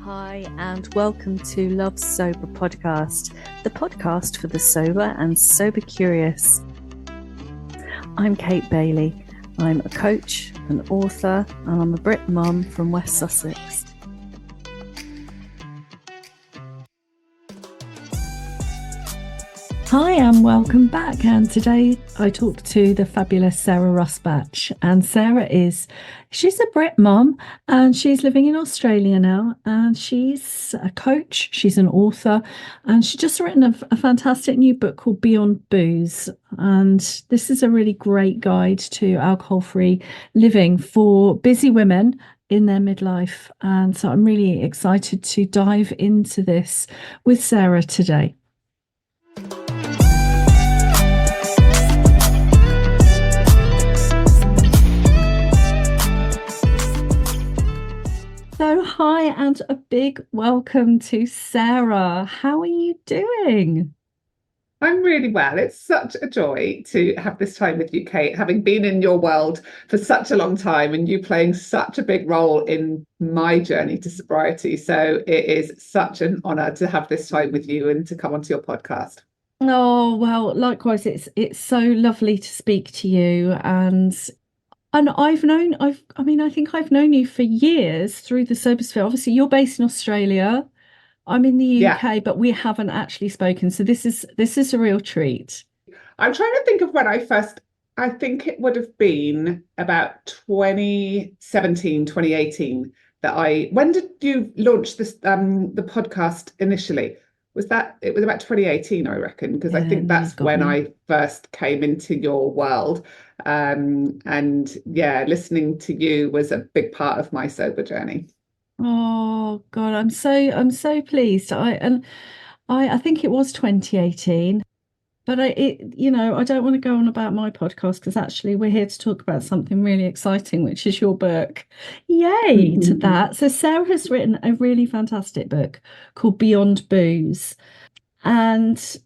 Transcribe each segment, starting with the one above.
Hi, and welcome to Love Sober Podcast, the podcast for the sober and sober curious. I'm Kate Bailey. I'm a coach, an author, and I'm a Brit mum from West Sussex. Hi and welcome back, and today I talk to the fabulous Sarah Rusbatch, and she's a Brit mum and she's living in Australia now, and she's a coach, she's an author, and she's just written a fantastic new book called Beyond Booze, and this is a really great guide to alcohol-free living for busy women in their midlife, and so I'm really excited to dive into this with Sarah today. So hi and a big welcome to Sarah. How are you doing? I'm really well. It's such a joy to have this time with you, Kate, having been in your world for such a long time and you playing such a big role in my journey to sobriety. So it is such an honour to have this time with you and to come onto your podcast. Oh, well, likewise, it's so lovely to speak to you, and I think I've known you for years through the sober sphere. Obviously, you're based in Australia. I'm in the UK, Yeah. but we haven't actually spoken. So this is a real treat. I'm trying to think of when I think it would have been about 2017, 2018 when did you launch this, the podcast initially? It was about 2018, I reckon, because I think that's when I first came into your world. And yeah, listening to you was a big part of my sober journey. Oh God, I'm so pleased. I think it was 2018, but I don't want to go on about my podcast because actually we're here to talk about something really exciting, which is your book. Yay to that. So Sarah has written a really fantastic book called Beyond Booze, and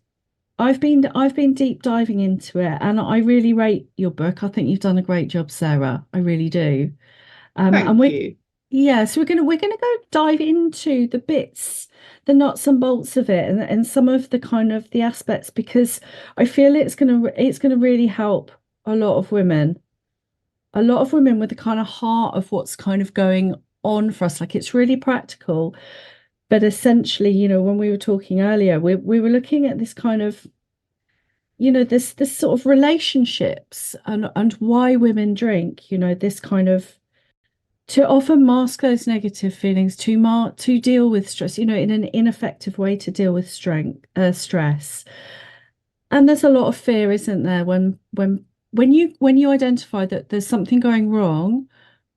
I've been deep diving into it, and I really rate your book. I think you've done a great job, Sarah. I really do. And Thank you. so we're gonna go dive into the bits, the nuts and bolts of it, and some of the kind of the aspects, because I feel it's gonna really help a lot of women with the kind of heart of what's kind of going on for us. Like, it's really practical, but essentially, when we were talking earlier, we were looking at this kind of, this sort of relationships and why women drink, this kind of to often mask those negative feelings, to deal with stress, in an ineffective way to deal with stress. And there's a lot of fear, isn't there, when you identify that there's something going wrong,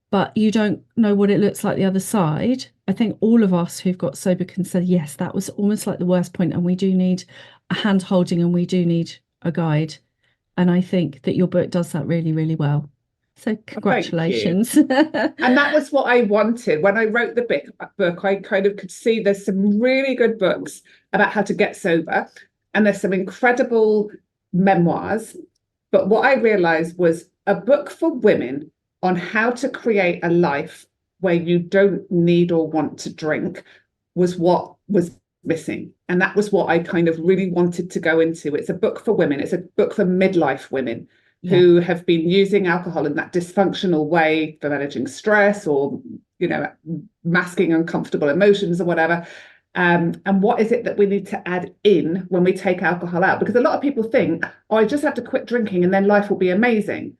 but you don't know what it looks like the other side. I think all of us who've got sober can say, yes, that was almost like the worst point, and we do need a hand holding, and we do need a guide. And I think that your book does that really, really well. So congratulations. And that was what I wanted. When I wrote the book, I kind of could see there's some really good books about how to get sober, and there's some incredible memoirs. But what I realized was a book for women on how to create a life where you don't need or want to drink was what was missing. And that was what I kind of really wanted to go into. It's a book for women. It's a book for midlife women who have been using alcohol in that dysfunctional way for managing stress or, masking uncomfortable emotions or whatever. And what is it that we need to add in when we take alcohol out? Because a lot of people think, oh, I just have to quit drinking and then life will be amazing.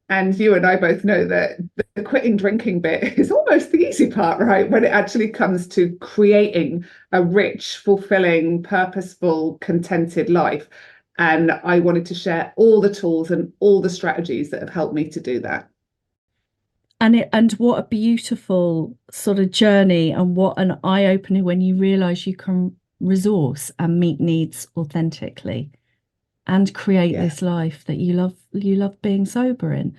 And you and I both know that the quitting drinking bit is almost the easy part, right? When it actually comes to creating a rich, fulfilling, purposeful, contented life. And I wanted to share all the tools and all the strategies that have helped me to do that. And what a beautiful sort of journey, and what an eye-opener when you realize you can resource and meet needs authentically and create this life that you love being sober in.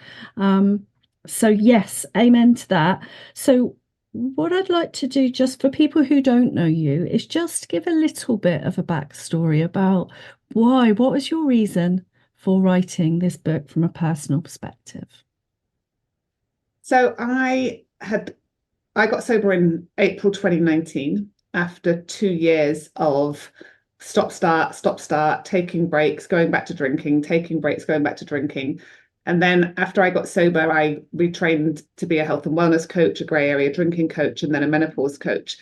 So yes, amen to that. So what I'd like to do, just for people who don't know you, is just give a little bit of a backstory about what was your reason for writing this book from a personal perspective? So I had I got sober in April 2019 after 2 years of stop, start, taking breaks, going back to drinking, taking breaks, going back to drinking. And then after I got sober, I retrained to be a health and wellness coach, a grey area drinking coach, and then a menopause coach.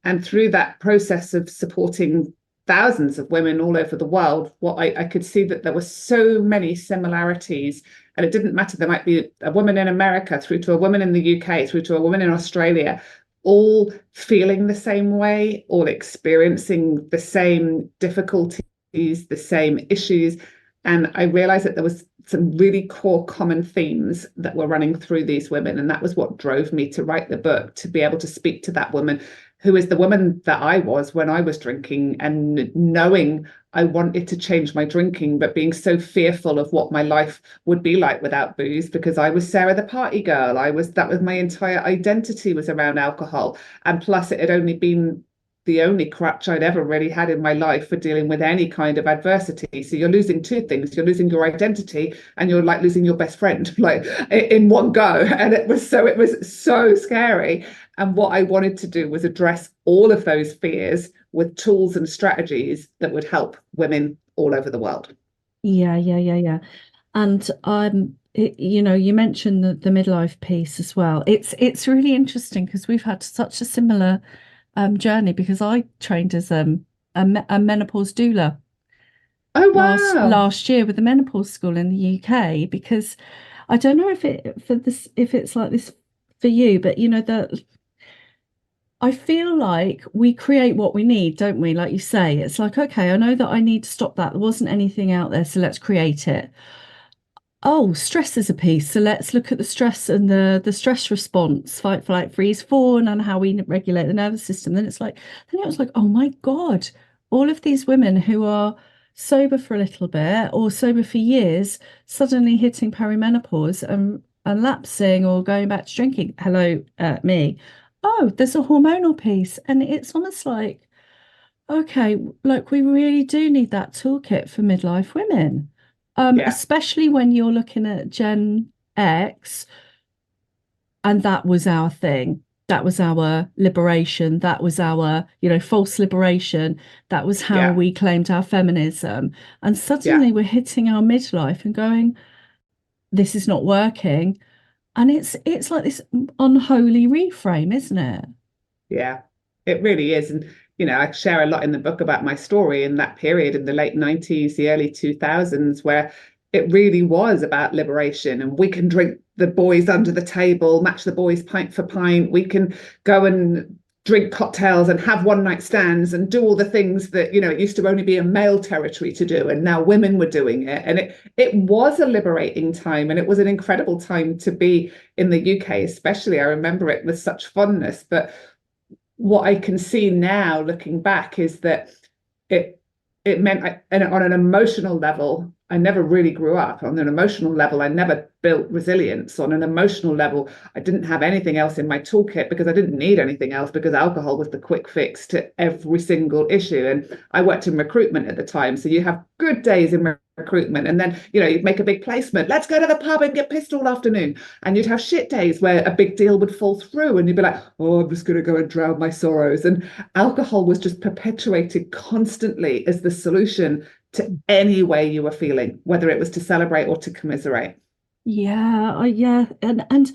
And through that process of supporting thousands of women all over the world, what I could see that there were so many similarities. And it didn't matter, there might be a woman in America through to a woman in the UK, through to a woman in Australia, all feeling the same way, all experiencing the same difficulties, the same issues. And I realized that there was some really core common themes that were running through these women. And that was what drove me to write the book, to be able to speak to that woman who is the woman that I was when I was drinking, and knowing I wanted to change my drinking, but being so fearful of what my life would be like without booze, because I was Sarah the party girl. That was my entire identity, was around alcohol. And plus it had only been the only crutch I'd ever really had in my life for dealing with any kind of adversity. So you're losing two things. You're losing your identity and you're like losing your best friend, like in one go. And it was so scary. And what I wanted to do was address all of those fears with tools and strategies that would help women all over the world. Yeah. And you mentioned the midlife piece as well. It's really interesting because we've had such a similar journey, because I trained as a menopause doula Oh, wow. last year with the menopause school in the UK, because I don't know if it's like this for you, but that I feel like we create what we need, don't we? Like you say, it's like, okay, I know that I need to stop that. There wasn't anything out there, so let's create it. Oh, stress is a piece. So let's look at the stress and the stress response, fight, flight, freeze, fawn, and how we regulate the nervous system. Then it was like, oh my God, all of these women who are sober for a little bit or sober for years, suddenly hitting perimenopause and lapsing or going back to drinking. Hello, me. Oh, there's a hormonal piece. And it's almost like, okay, like we really do need that toolkit for midlife women. Yeah, Especially when you're looking at Gen X, and that was our thing. That was our liberation. That was our, false liberation. That was how yeah, we claimed our feminism. And yeah. suddenly we're hitting our midlife and going, this is not working. And it's like this unholy reframe, isn't it? Yeah, it really is. And, I share a lot in the book about my story in that period in the late 90s, the early 2000s, where it really was about liberation. And we can drink the boys under the table, match the boys pint for pint. We can go and drink cocktails and have one night stands and do all the things that, it used to only be a male territory to do. And now women were doing it. And it was a liberating time. And it was an incredible time to be in the UK, especially. I remember it with such fondness. But what I can see now looking back is that it it meant and on an emotional level, I never really grew up. On an emotional level, I never built resilience. On an emotional level, I didn't have anything else in my toolkit because I didn't need anything else, because alcohol was the quick fix to every single issue. And I worked in recruitment at the time. So you have good days in recruitment, and then you'd make a big placement, let's go to the pub and get pissed all afternoon. And you'd have shit days where a big deal would fall through and you'd be like, oh, I'm just going to go and drown my sorrows. And alcohol was just perpetuated constantly as the solution to any way you were feeling, whether it was to celebrate or to commiserate. Yeah, and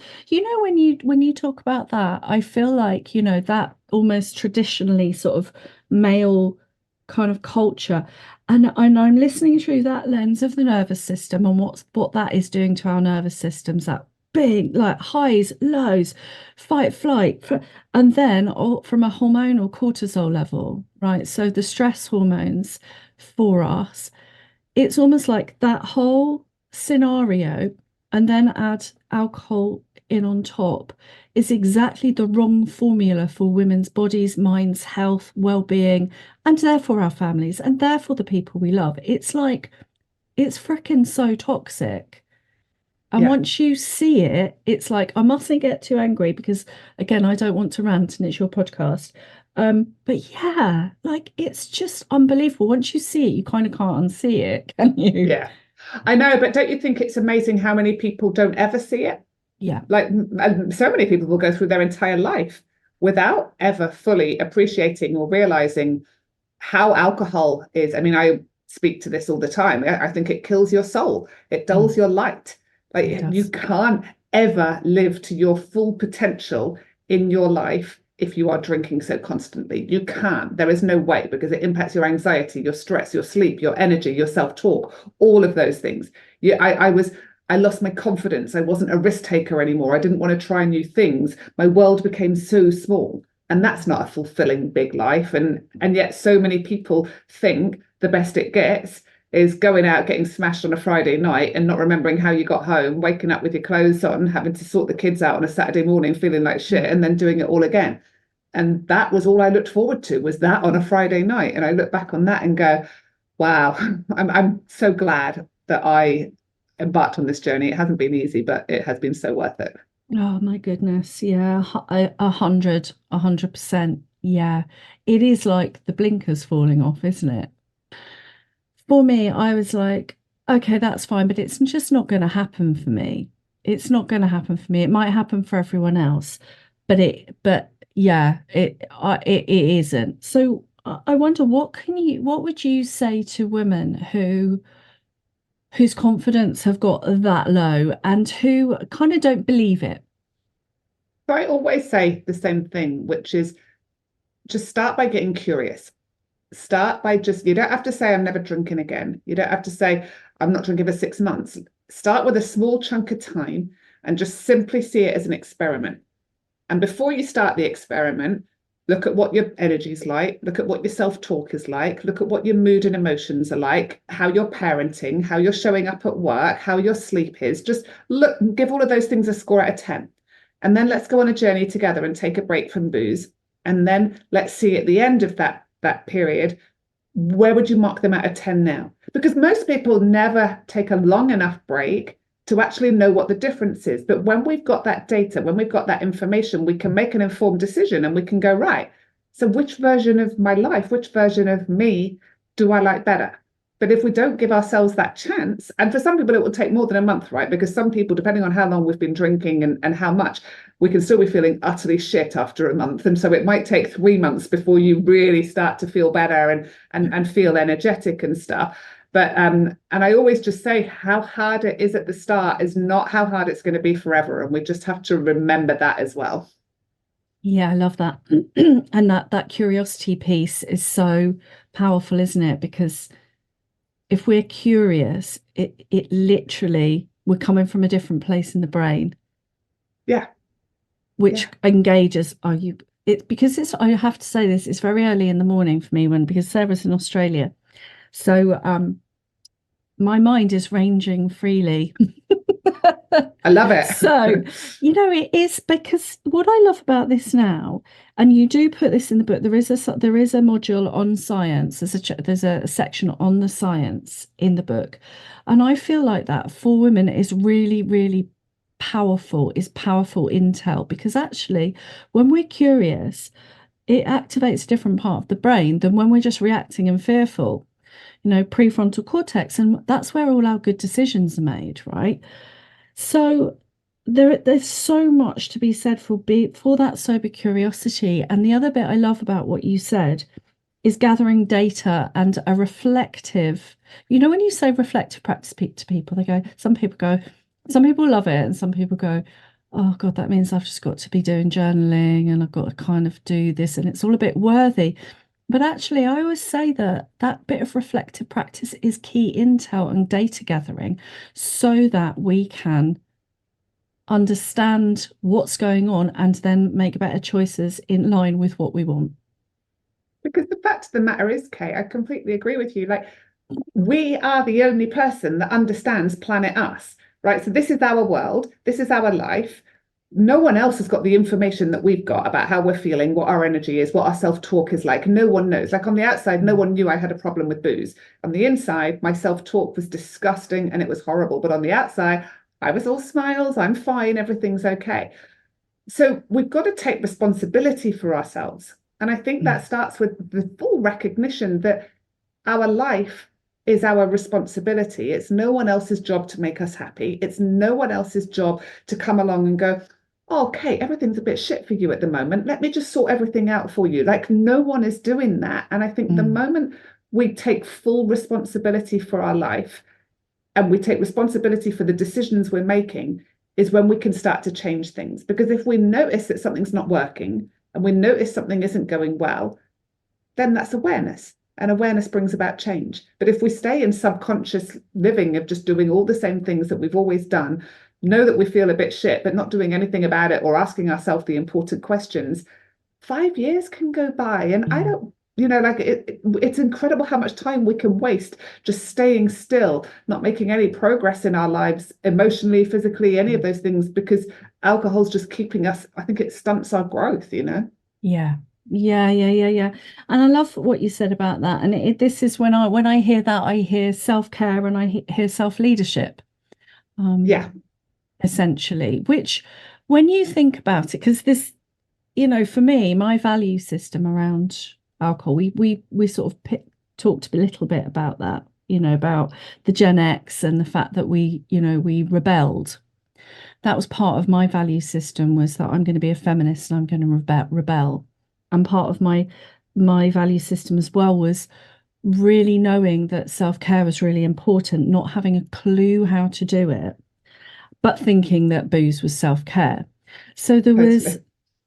when you talk about that, I feel like that almost traditionally sort of male kind of culture, and I'm listening through that lens of the nervous system and what that is doing to our nervous systems, that big like highs, lows, fight, flight, and then from a hormonal cortisol level, right? So the stress hormones for us, it's almost like that whole scenario, and then add alcohol in on top, is exactly the wrong formula for women's bodies, minds, health, well-being, and therefore our families, and therefore the people we love. It's like it's freaking so toxic. And Yeah. once you see it, it's like I mustn't get too angry because again, I don't want to rant and it's your podcast. But yeah, like it's just unbelievable. Once you see it, you kind of can't unsee it, can you? Yeah. I know, but don't you think it's amazing how many people don't ever see it? Yeah. Like, and so many people will go through their entire life without ever fully appreciating or realizing how alcohol is. I mean, I speak to this all the time. I think it kills your soul. It dulls Mm, your light. it Like, you does. can't ever live to your full potential in your life if you are drinking so constantly. You can't. There is no way, because it impacts your anxiety, your stress, your sleep, your energy, your self-talk, all of those things. Yeah, I lost my confidence. I wasn't a risk taker anymore. I didn't want to try new things. My world became so small. And that's not a fulfilling big life. And yet so many people think the best it gets is going out, getting smashed on a Friday night and not remembering how you got home, waking up with your clothes on, having to sort the kids out on a Saturday morning, feeling like shit, Mm. and then doing it all again. And that was all I looked forward to, was that on a Friday night. And I look back on that and go, wow, I'm so glad that I embarked on this journey. It hasn't been easy, but it has been so worth it. Oh my goodness. Yeah. 100%. Yeah. It is like the blinkers falling off, isn't it? For me, I was like, okay, that's fine, but it's just not going to happen for me. It's not going to happen for me. It might happen for everyone else, but yeah, it isn't. So I wonder, what would you say to women whose confidence have got that low and who kind of don't believe it? So I always say the same thing, which is just start by getting curious. Start by just, you don't have to say, I'm never drinking again. You don't have to say, I'm not drinking for 6 months. Start with a small chunk of time and just simply see it as an experiment. And before you start the experiment, look at what your energy is like, look at what your self-talk is like, look at what your mood and emotions are like, how you're parenting, how you're showing up at work, how your sleep is. Just look, give all of those things a score out of 10. And then let's go on a journey together and take a break from booze. And then let's see at the end of that period, where would you mark them out of 10 now? Because most people never take a long enough break to actually know what the difference is. But when we've got that data, when we've got that information, we can make an informed decision and we can go, right, so which version of my life, which version of me do I like better? But if we don't give ourselves that chance, and for some people it will take more than a month, right? Because some people, depending on how long we've been drinking and how much, we can still be feeling utterly shit after a month. And so it might take 3 months before you really start to feel better and feel energetic and stuff. But and I always just say, how hard it is at the start is not how hard it's going to be forever. And we just have to remember that as well. Yeah, I love that. And that curiosity piece is so powerful, isn't it? Because if we're curious, it literally, we're coming from a different place in the brain, Yeah, which yeah. engages. Are you it because it's I have to say this, it's very early in the morning for me, when because Sarah's in Australia. So my mind is ranging freely. I love it. So, it is, because what I love about this now, and you do put this in the book, there is a module on science. There's a section on the science in the book, and I feel like that for women is really, really powerful. Is powerful intel, because actually, when we're curious, it activates a different part of the brain than when we're just reacting and fearful. Prefrontal cortex, and that's where all our good decisions are made, right? So there's so much to be said for that sober curiosity. And the other bit I love about what you said is gathering data and a reflective, when you say reflective practice to people, some people love it and some people go, oh God, that means I've just got to be doing journaling and I've got to kind of do this and it's all a bit worthy. But actually, I always say that that bit of reflective practice is key intel and data gathering so that we can understand what's going on and then make better choices in line with what we want. Because the fact of the matter is, Kate, I completely agree with you. Like, we are the only person that understands planet us, right? So this is our world, this is our life. No one else has got the information that we've got about how we're feeling, what our energy is, what our self-talk is like. No one knows. Like, on the outside, no one knew I had a problem with booze. On the inside, my self-talk was disgusting and it was horrible. But on the outside, I was all smiles, I'm fine, everything's okay. So we've got to take responsibility for ourselves. And I think that starts with the full recognition that our life is our responsibility. It's no one else's job to make us happy. It's no one else's job to come along and go, oh, okay, everything's a bit shit for you at the moment. Let me just sort everything out for you. Like, no one is doing that. And I think the moment we take full responsibility for our life and we take responsibility for the decisions we're making is when we can start to change things. Because if we notice that something's not working and we notice something isn't going well, then that's awareness. And awareness brings about change. But if we stay in subconscious living of just doing all the same things that we've always done, know that we feel a bit shit, but not doing anything about it or asking ourselves the important questions, 5 years can go by. And I don't, like it's incredible how much time we can waste just staying still, not making any progress in our lives, emotionally, physically, any of those things, because alcohol's just keeping us, I think it stunts our growth, Yeah. And I love what you said about that. And this is when I hear that, I hear self-care and I hear self-leadership. Essentially, which when you think about it, because this, for me, my value system around alcohol, we sort of talked a little bit about that, about the Gen X and the fact that we rebelled. That was part of my value system, was that I'm going to be a feminist and I'm going to rebel. And part of my value system as well was really knowing that self-care was really important, not having a clue how to do it, but thinking that booze was self-care. So there was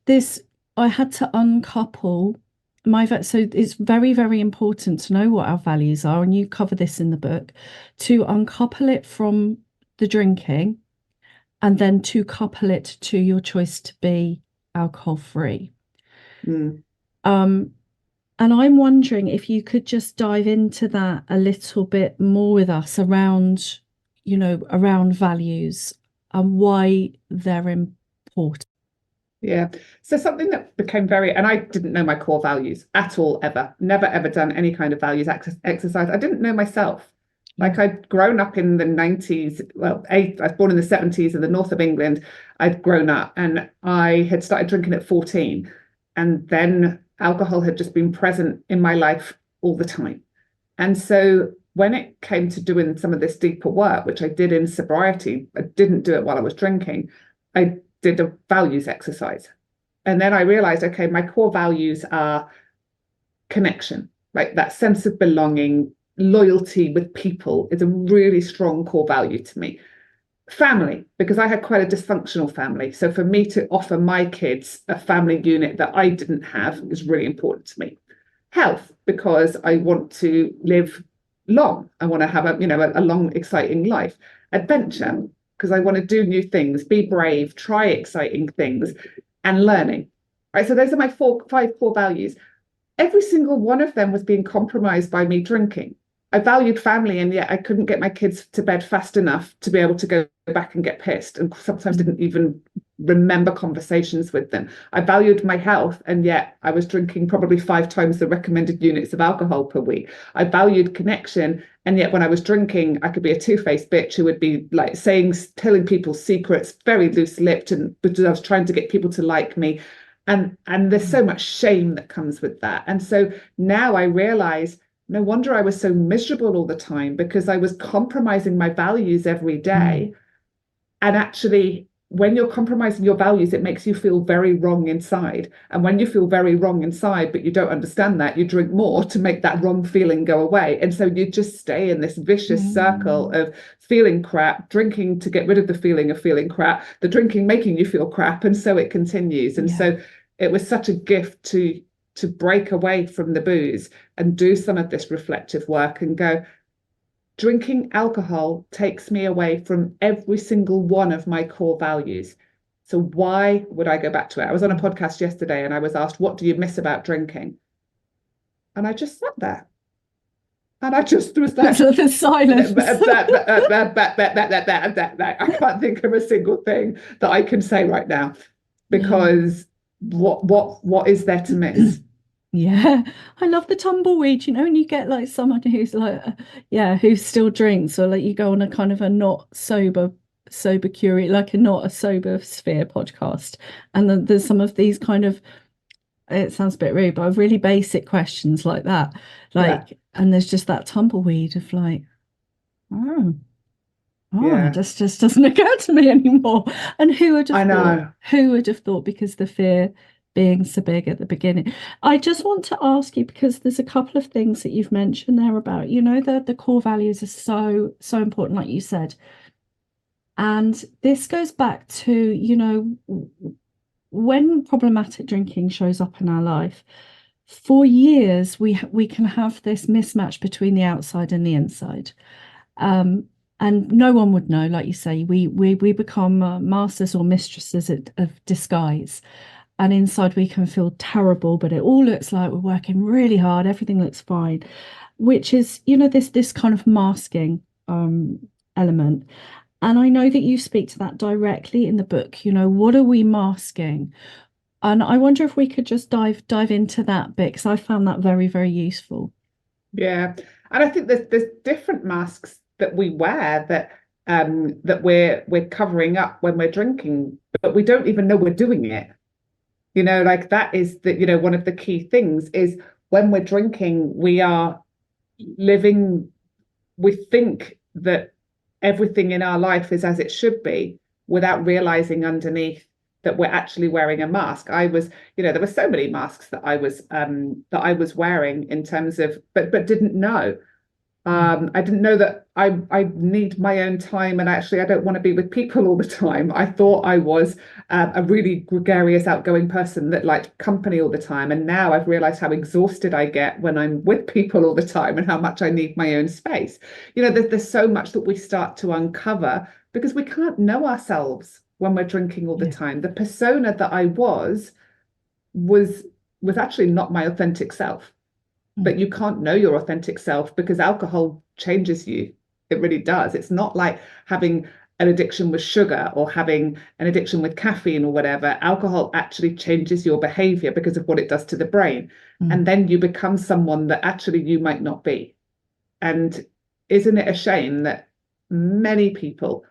this, I had to uncouple so it's very, very important to know what our values are, and you cover this in the book, to uncouple it from the drinking and then to couple it to your choice to be alcohol free. And I'm wondering if you could just dive into that a little bit more with us around, around values and why they're important. Yeah. So something that became and I didn't know my core values at all, ever, never, ever done any kind of values exercise. I didn't know myself. Like, I'd grown up in the 90s. Well, I was born in the 70s in the north of England. I'd grown up and I had started drinking at 14. And then alcohol had just been present in my life all the time. And so when it came to doing some of this deeper work, which I did in sobriety, I didn't do it while I was drinking. I did a values exercise. And then I realized, okay, my core values are connection, right? That sense of belonging, loyalty with people is a really strong core value to me. Family, because I had quite a dysfunctional family. So for me to offer my kids a family unit that I didn't have is really important to me. Health, because I want to live long. I want to have a long, exciting life. Adventure, because I want to do new things, be brave, try exciting things, and learning. Right. So those are my 5 core values. Every single one of them was being compromised by me drinking. I valued family, and yet I couldn't get my kids to bed fast enough to be able to go back and get pissed, and sometimes didn't even remember conversations with them. I valued my health, and yet I was drinking probably 5 times the recommended units of alcohol per week. I valued connection, and yet when I was drinking, I could be a two-faced bitch who would be like telling people secrets, very loose-lipped, and because I was trying to get people to like me. And there's so much shame that comes with that. And so now I realize, no wonder I was so miserable all the time, because I was compromising my values every day. And actually, when you're compromising your values, it makes you feel very wrong inside. And when you feel very wrong inside, but you don't understand that, you drink more to make that wrong feeling go away. And so you just stay in this vicious circle of feeling crap, drinking to get rid of the feeling of feeling crap, the drinking making you feel crap. And so it continues. And so it was such a gift to break away from the booze and do some of this reflective work and go, drinking alcohol takes me away from every single one of my core values. So why would I go back to it? I was on a podcast yesterday and I was asked, what do you miss about drinking? And I just sat there. And I just was there. The silence. I can't think of a single thing that I can say right now, because what is there to miss? Yeah, I love the tumbleweed, and you get like someone who's like, who still drinks, or like you go on a kind of a not sober curious, like a not a sober sphere podcast, and then there's some of these kind of, it sounds a bit rude, but really basic questions like that, like And there's just that tumbleweed of like, oh, Yeah, this just doesn't occur to me anymore. And who would have I thought? know. Who would have thought? Because the fear being so big at the beginning. I just want to ask you, because there's a couple of things that you've mentioned there about, the core values are so important, like you said. And this goes back to, when problematic drinking shows up in our life, for years we can have this mismatch between the outside and the inside. And no one would know, like you say, we become masters or mistresses of disguise. And inside we can feel terrible, but it all looks like we're working really hard, everything looks fine, which is, this kind of masking element. And I know that you speak to that directly in the book. What are we masking? And I wonder if we could just dive into that bit, because I found that very, very useful. Yeah, and I think there's different masks that we wear that we're covering up when we're drinking, but we don't even know we're doing it. Like that is one of the key things is when we're drinking, we are living, we think that everything in our life is as it should be without realizing underneath that we're actually wearing a mask. There were so many masks that I was wearing in terms of, but didn't know. I didn't know that I need my own time, and actually I don't want to be with people all the time. I thought I was a really gregarious, outgoing person that liked company all the time, and now I've realized how exhausted I get when I'm with people all the time, and how much I need my own space. There's so much that we start to uncover because we can't know ourselves when we're drinking all the Yeah. time. The persona that I was was actually not my authentic self. But you can't know your authentic self because alcohol changes you. It really does. It's not like having an addiction with sugar or having an addiction with caffeine or whatever. Alcohol actually changes your behavior because of what it does to the brain. Mm. And then you become someone that actually you might not be. And isn't it a shame that many people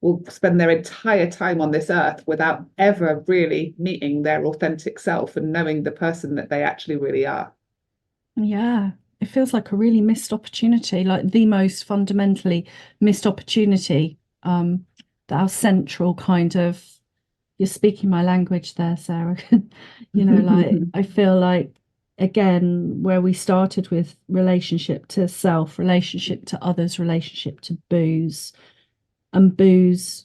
will spend their entire time on this earth without ever really meeting their authentic self and knowing the person that they actually really are? Yeah, it feels like a really missed opportunity, like the most fundamentally missed opportunity. That our central kind of, you're speaking my language there, Sarah. Like I feel like again, where we started with relationship to self, relationship to others, relationship to booze, and booze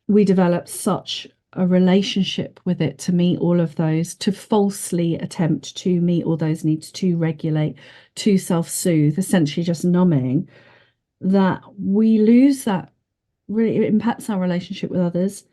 we develop such a relationship with it to meet all of those, to falsely attempt to meet all those needs, to regulate, to self-soothe, essentially just numbing, that we lose that. Really, it impacts our relationship with others.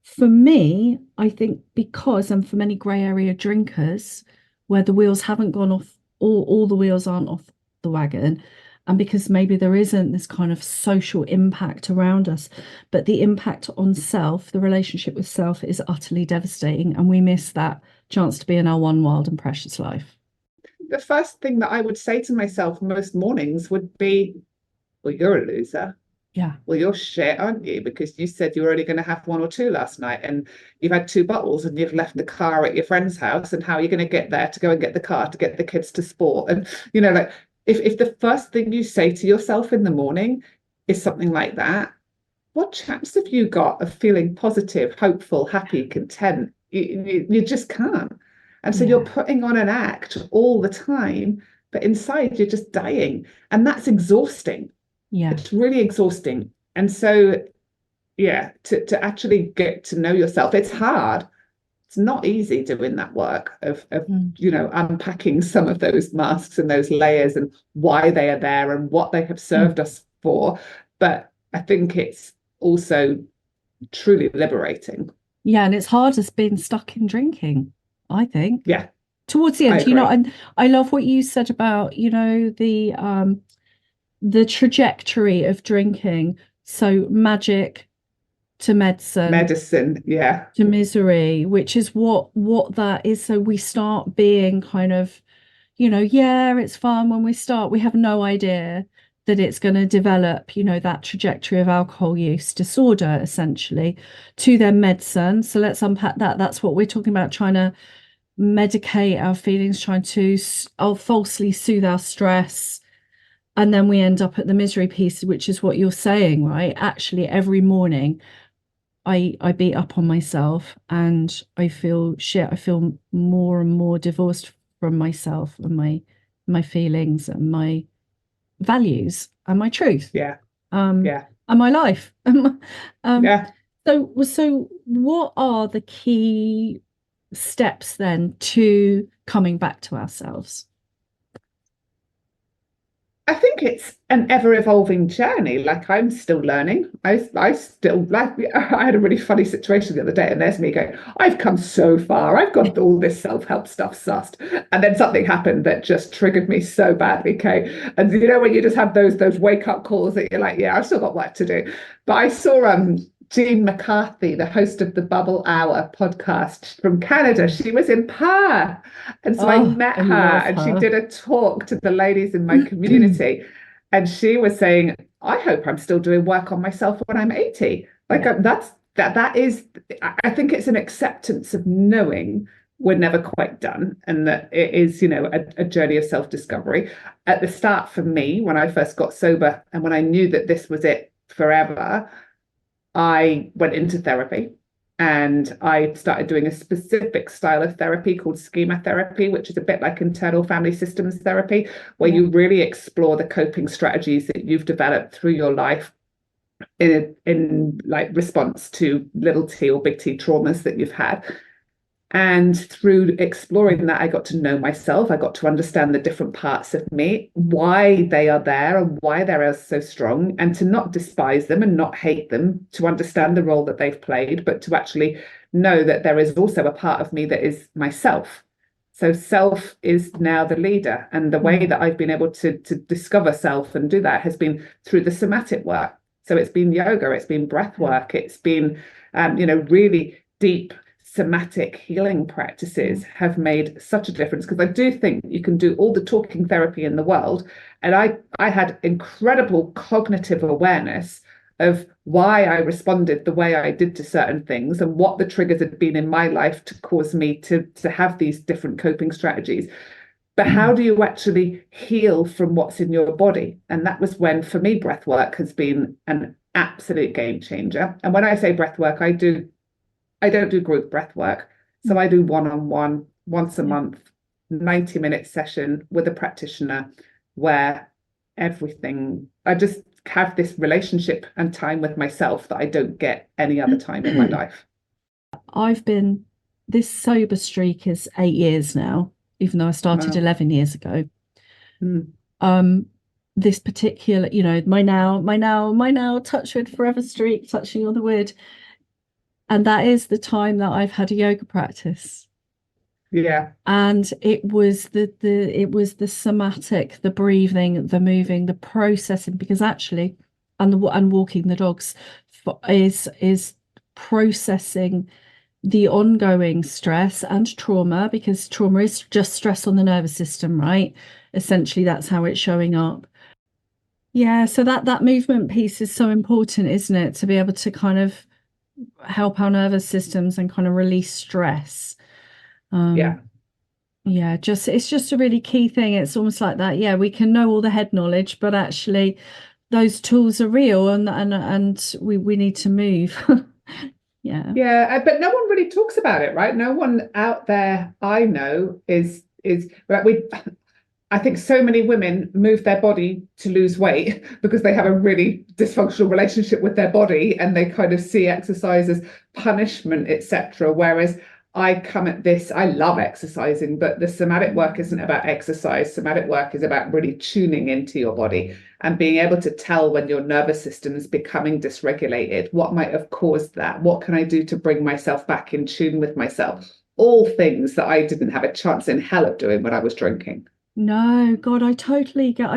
For me, I think because, and for many grey area drinkers, where the wheels haven't gone off, all the wheels aren't off the wagon, and because maybe there isn't this kind of social impact around us, but the impact on self, the relationship with self is utterly devastating, and we miss that chance to be in our one wild and precious life. The first thing that I would say to myself most mornings would be, well, you're a loser. Yeah. Well, you're shit, aren't you? Because you said you were only going to have one or two last night and you've had two bottles and you've left the car at your friend's house. And how are you going to get there to go and get the car to get the kids to sport? And, like if the first thing you say to yourself in the morning is something like that, what chance have you got of feeling positive, hopeful, happy, content? You just can't. And so you're Yeah. putting on an act all the time, but inside you're just dying. And that's exhausting. Yeah. It's really exhausting. And so, yeah, to actually get to know yourself, it's hard. It's not easy doing that work of Mm. unpacking some of those masks and those layers and why they are there and what they have served Mm. us for. But I think it's also truly liberating. Yeah, and it's hard as being stuck in drinking, I think. Yeah, Towards the I end, agree. and I love what you said about, the trajectory of drinking. So magic to medicine Medicine, yeah. to misery, which is what that is. So we start being kind of, yeah, it's fun when we start. We have no idea that it's going to develop, that trajectory of alcohol use disorder, essentially, to their medicine. So let's unpack that. That's what we're talking about, trying to medicate our feelings, trying to falsely soothe our stress. And then we end up at the misery piece, which is what you're saying, right? Actually, every morning I beat up on myself and I feel shit. I feel more and more divorced from myself and my feelings and my values and my truth. Yeah. Um, Yeah. and my life. Yeah. So what are the key steps then to coming back to ourselves? I think it's an ever-evolving journey. Like, I'm still learning. I still, like, I had a really funny situation the other day, and there's me going, I've come so far. I've got all this self-help stuff sussed. And then something happened that just triggered me so badly, Kay. And you know, when you just have those wake-up calls that you're like, yeah, I've still got work to do. But I saw Jean McCarthy, the host of the Bubble Hour podcast from Canada. She was in Perth. And so I met I her, love and she her. did a talk to the ladies in my community. And she was saying, I hope I'm still doing work on myself when I'm 80. Like, Yeah. that is, I think it's an acceptance of knowing we're never quite done, and that it is, you know, a journey of self-discovery. At the start, for me, when I first got sober and when I knew that this was it forever, I went into therapy, and I started doing a specific style of therapy called schema therapy, which is a bit like internal family systems therapy, where Yeah. you really explore the coping strategies that you've developed through your life in like response to little t or big T traumas that you've had. And through exploring that, I got to know myself. I got to understand the different parts of me, why they are there and why they're so strong, and to not despise them and not hate them, to understand the role that they've played, but to actually know that there is also a part of me that is myself. So self is now the leader. And the way that I've been able to discover self and do that has been through the somatic work. So it's been yoga, it's been breath work, it's been, really deep somatic healing practices have made such a difference, because I do think you can do all the talking therapy in the world. And I had incredible cognitive awareness of why I responded the way I did to certain things and what the triggers had been in my life to cause me to have these different coping strategies. But how do you actually heal from what's in your body? And that was when, for me, breath work has been an absolute game changer. And when I say breath work, I don't do group breath work. So I do one-on-one, once a month, 90-minute session with a practitioner, where I just have this relationship and time with myself that I don't get any other time in my life. This sober streak is 8 years now, even though I started Wow. 11 years ago. Mm. This particular, my now touch wood forever streak, touching all the wood. And that is the time that I've had a yoga practice. Yeah. And it was the somatic, the breathing, the moving, the processing, because actually, and walking the dogs is processing the ongoing stress and trauma, because trauma is just stress on the nervous system, right? Essentially, that's how it's showing up. Yeah, so that movement piece is so important, isn't it? To be able to kind of help our nervous systems and kind of release stress. Yeah. It's just a really key thing. It's almost like that. Yeah, we can know all the head knowledge, but actually those tools are real, and we need to move. Yeah, but no one really talks about it, right? No one out there I know is right. I think so many women move their body to lose weight because they have a really dysfunctional relationship with their body, and they kind of see exercise as punishment, etc. Whereas I come at this, I love exercising, but the somatic work isn't about exercise. Somatic work is about really tuning into your body and being able to tell when your nervous system is becoming dysregulated, what might have caused that, what can I do to bring myself back in tune with myself? All things that I didn't have a chance in hell of doing when I was drinking. No, God, I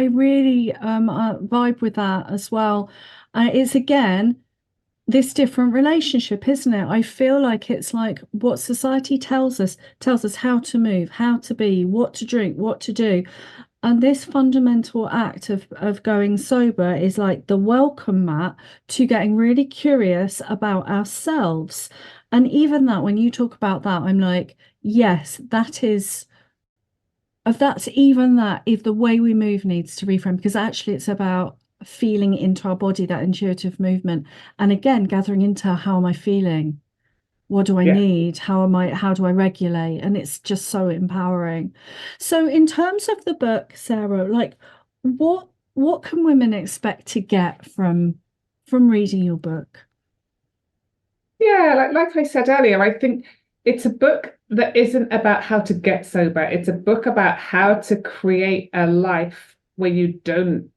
really vibe with that as well. It's again this different relationship, isn't it? I feel like it's like what society tells us how to move, how to be, what to drink, what to do. And this fundamental act of going sober is like the welcome mat to getting really curious about ourselves. And even that, when you talk about that, I'm like, yes, that's even that, if the way we move needs to reframe, because actually it's about feeling into our body, that intuitive movement. And again, gathering into how am I feeling? What do I Yeah. need? How do I regulate? And it's just so empowering. So in terms of the book, Sarah, like what can women expect to get from reading your book? Yeah, like I said earlier, I think it's a book that isn't about how to get sober. It's a book about how to create a life where you don't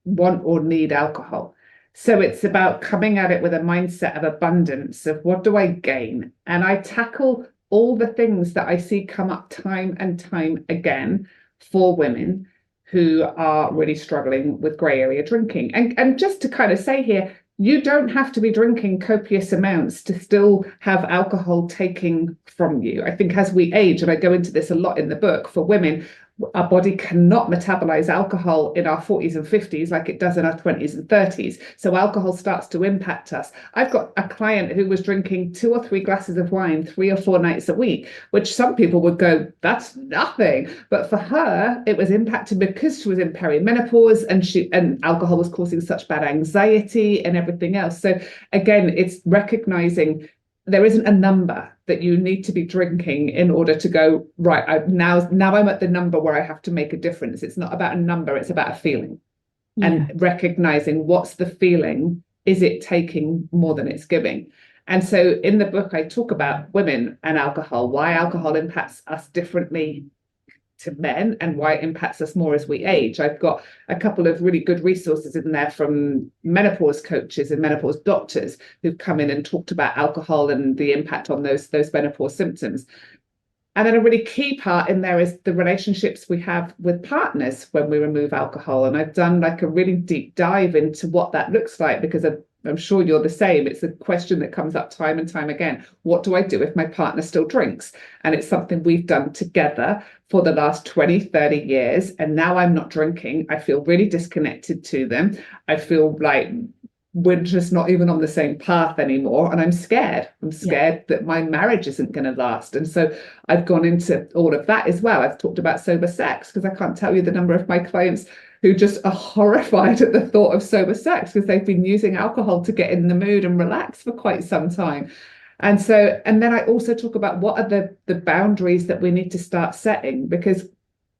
want or need alcohol. So it's about coming at it with a mindset of abundance, of what do I gain? And I tackle all the things that I see come up time and time again for women who are really struggling with grey area drinking. And just to kind of say here, you don't have to be drinking copious amounts to still have alcohol taking from you. I think as we age, and I go into this a lot in the book, for women, our body cannot metabolize alcohol in our 40s and 50s like it does in our 20s and 30s. So alcohol starts to impact us. I've got a client who was drinking 2 or 3 glasses of wine 3 or 4 nights a week, which some people would go, that's nothing. But for her, it was impacted because she was in perimenopause, and alcohol was causing such bad anxiety and everything else. So again, it's recognizing there isn't a number that you need to be drinking in order to go, right, now I'm at the number where I have to make a difference. It's not about a number, it's about a feeling. Yeah. And recognizing what's the feeling, is it taking more than it's giving? And so in the book, I talk about women and alcohol, why alcohol impacts us differently to men and why it impacts us more as we age. I've got a couple of really good resources in there from menopause coaches and menopause doctors who've come in and talked about alcohol and the impact on those menopause symptoms. And then a really key part in there is the relationships we have with partners when we remove alcohol. And I've done like a really deep dive into what that looks like, because I'm sure you're the same. It's a question that comes up time and time again. What do I do if my partner still drinks? And it's something we've done together for the last 20, 30 years. And now I'm not drinking. I feel really disconnected to them. I feel like we're just not even on the same path anymore. And I'm scared. I'm Yeah. scared that my marriage isn't going to last. And so I've gone into all of that as well. I've talked about sober sex, because I can't tell you the number of my clients who just are horrified at the thought of sober sex because they've been using alcohol to get in the mood and relax for quite some time. And so, and then I also talk about what are the boundaries that we need to start setting, because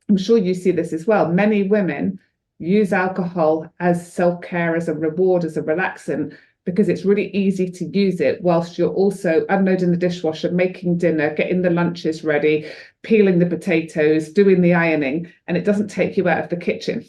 I'm sure you see this as well. Many women use alcohol as self-care, as a reward, as a relaxant, because it's really easy to use it whilst you're also unloading the dishwasher, making dinner, getting the lunches ready, peeling the potatoes, doing the ironing, and it doesn't take you out of the kitchen.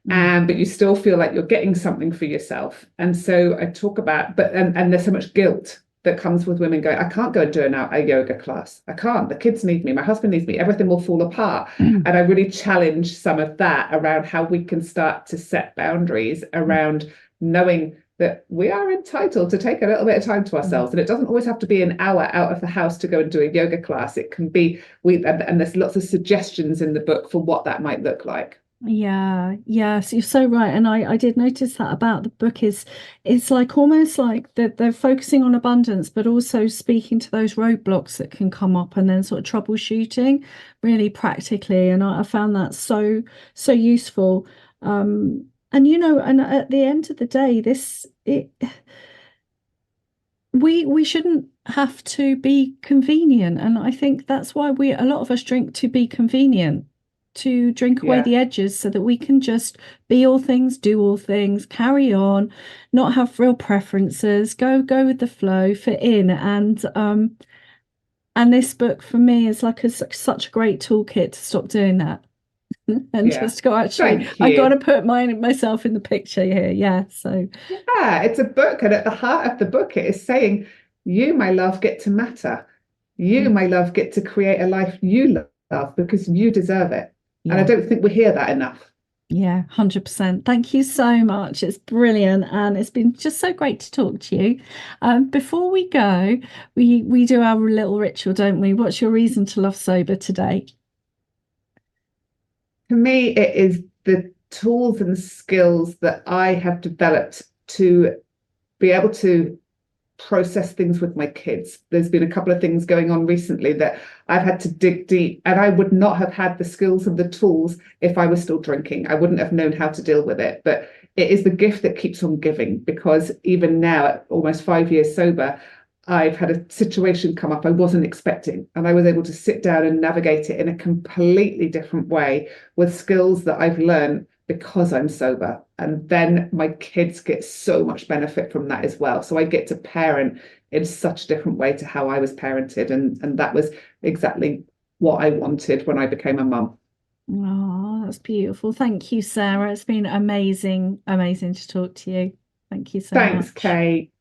But you still feel like you're getting something for yourself. And so I talk about, and there's so much guilt that comes with women going, I can't go and do a yoga class. I can't. The kids need me. My husband needs me. Everything will fall apart. And I really challenge some of that around how we can start to set boundaries around knowing that we are entitled to take a little bit of time to ourselves. And it doesn't always have to be an hour out of the house to go and do a yoga class. It can be, and there's lots of suggestions in the book for what that might look like. Yeah, yes, you're so right. And I did notice that about the book is it's like almost like they're focusing on abundance, but also speaking to those roadblocks that can come up and then sort of troubleshooting really practically. And I found that so useful. And and at the end of the day, we shouldn't have to be convenient. And I think that's why a lot of us drink to be convenient, to drink away Yeah. the edges so that we can just be all things, do all things, carry on, not have real preferences, go with the flow, fit in. And this book for me is like such a great toolkit to stop doing that. And Yeah. just go, actually, Thank I got to you. put myself in the picture here. Yeah. So Yeah, it's a book, and at the heart of the book, it is saying, you, my love, get to matter. You, my love, get to create a life you love because you deserve it. And I yeah. don't think we hear that enough. Yeah, 100%. Thank you so much. It's brilliant. And it's been just so great to talk to you. Before we go, we do our little ritual, don't we? What's your reason to love sober today? To me, it is the tools and skills that I have developed to be able to process things with my kids. There's been a couple of things going on recently that I've had to dig deep, and I would not have had the skills and the tools if I was still drinking. I wouldn't have known how to deal with it. But it is the gift that keeps on giving, because even now, at almost 5 years sober, I've had a situation come up I wasn't expecting, and I was able to sit down and navigate it in a completely different way with skills that I've learned because I'm sober. And then my kids get so much benefit from that as well. So I get to parent in such a different way to how I was parented. And that was exactly what I wanted when I became a mum. Oh, that's beautiful. Thank you, Sarah. It's been amazing, amazing to talk to you. Thank you so Thanks, much. Kate.